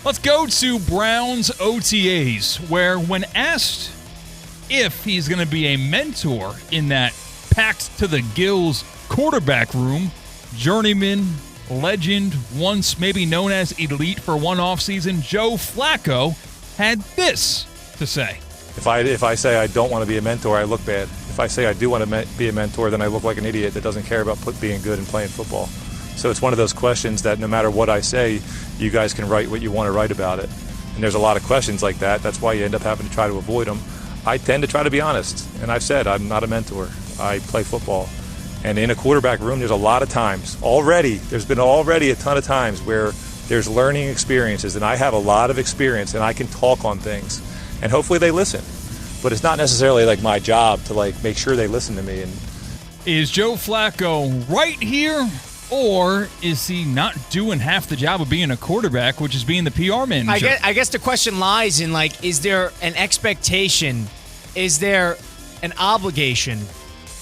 Let's go to Browns OTAs, where when asked if he's going to be a mentor in that packed to the gills quarterback room, journeyman, legend, once maybe known as elite for one offseason, Joe Flacco had this to say. If I say I don't want to be a mentor, I look bad. If I say I do want to be a mentor, then I look like an idiot that doesn't care about being good and playing football. So it's one of those questions that no matter what I say, you guys can write what you want to write about it. And there's a lot of questions like that. That's why you end up having to try to avoid them. I tend to try to be honest. And I've said I'm not a mentor. I play football. And in a quarterback room, there's a lot of times there's been a ton of times where there's learning experiences. And I have a lot of experience and I can talk on things. And hopefully they listen. But it's not necessarily like my job to make sure they listen to me. And is Joe Flacco right here, or is he not doing half the job of being a quarterback, which is being the PR manager? I guess the question lies in, is there an expectation, is there an obligation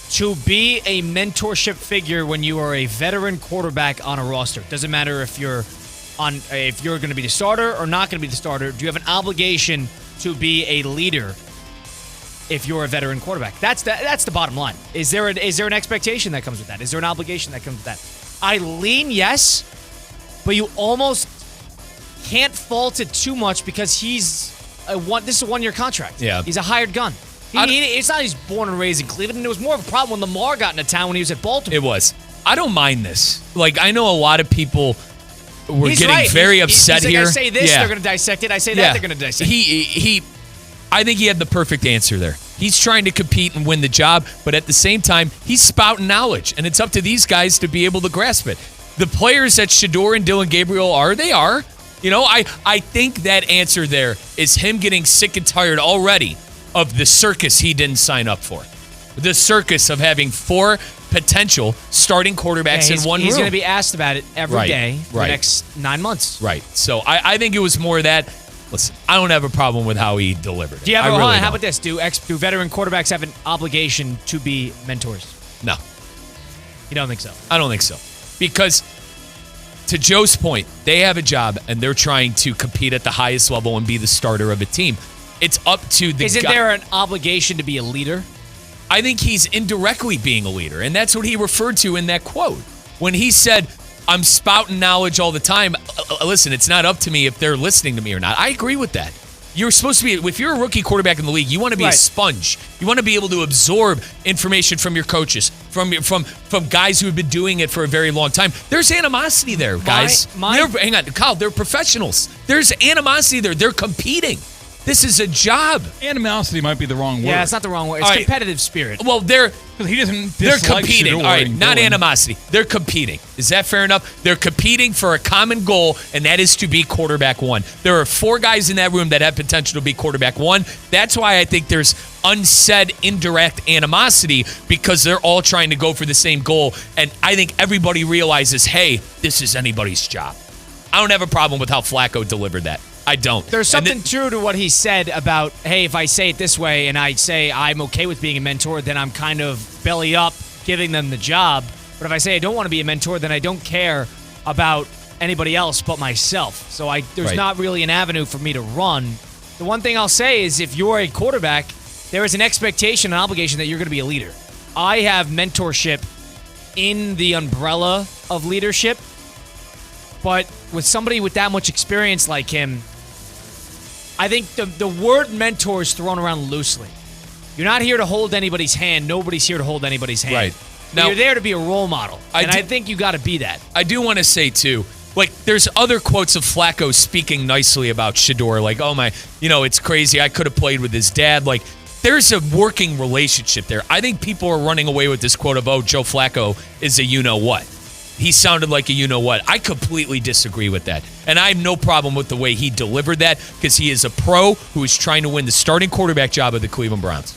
to be a mentorship figure when you are a veteran quarterback on a roster? Doesn't matter if you're going to be the starter or not going to be the starter. Do you have an obligation to be a leader if you're a veteran quarterback? That's the bottom line. Is there an expectation that comes with that? Is there an obligation that comes with that? I lean yes, but you almost can't fault it too much because this is a one-year contract. Yeah. He's a hired gun. It's not he's born and raised in Cleveland, and it was more of a problem when Lamar got into town when he was at Baltimore. It was. I don't mind this. I know a lot of people were getting very upset he's here. I say this, they're going to dissect it. I say that, they're going to dissect it. I think he had the perfect answer there. He's trying to compete and win the job, but at the same time, he's spouting knowledge, and it's up to these guys to be able to grasp it. The players that Shedeur and Dillon, Gabriel are. I think that answer there is him getting sick and tired already of the circus he didn't sign up for. The circus of having 4 potential starting quarterbacks in one room. He's going to be asked about it every day for the next 9 months. Right. So I think it was more that. Listen, I don't have a problem with how he delivered it. Do you have how about this? Do veteran quarterbacks have an obligation to be mentors? No. You don't think so? I don't think so. Because, to Joe's point, they have a job and they're trying to compete at the highest level and be the starter of a team. It's up to the Isn't there an obligation to be a leader? I think he's indirectly being a leader, and that's what he referred to in that quote. When he said, I'm spouting knowledge all the time. Listen, it's not up to me if they're listening to me or not. I agree with that. You're supposed to be, if you're a rookie quarterback in the league, you want to be a sponge. You want to be able to absorb information from your coaches, from guys who have been doing it for a very long time. There's animosity there, guys. Hang on, Kyle, they're professionals. There's animosity there. They're competing. This is a job. Animosity might be the wrong word. Yeah, it's not the wrong word. It's competitive spirit. Well, they're competing. All right, not animosity. They're competing. Is that fair enough? They're competing for a common goal, and that is to be quarterback 1. There are 4 guys in that room that have potential to be quarterback 1. That's why I think there's unsaid, indirect animosity, because they're all trying to go for the same goal, and I think everybody realizes, hey, this is anybody's job. I don't have a problem with how Flacco delivered that. I don't. There's something true to what he said about, hey, if I say it this way and I say I'm okay with being a mentor, then I'm kind of belly up giving them the job. But if I say I don't want to be a mentor, then I don't care about anybody else but myself. So there's not really an avenue for me to run. The one thing I'll say is if you're a quarterback, there is an expectation, an obligation that you're going to be a leader. I have mentorship in the umbrella of leadership, but with somebody with that much experience like him, I think the word mentor is thrown around loosely. You're not here to hold anybody's hand. Nobody's here to hold anybody's hand. Right. Now, you're there to be a role model, I think you got to be that. I do want to say, too, there's other quotes of Flacco speaking nicely about Shedeur, oh my, it's crazy. I could have played with his dad. There's a working relationship there. I think people are running away with this quote of, Joe Flacco is a you-know-what. He sounded like a you-know-what. I completely disagree with that. And I have no problem with the way he delivered that because he is a pro who is trying to win the starting quarterback job of the Cleveland Browns.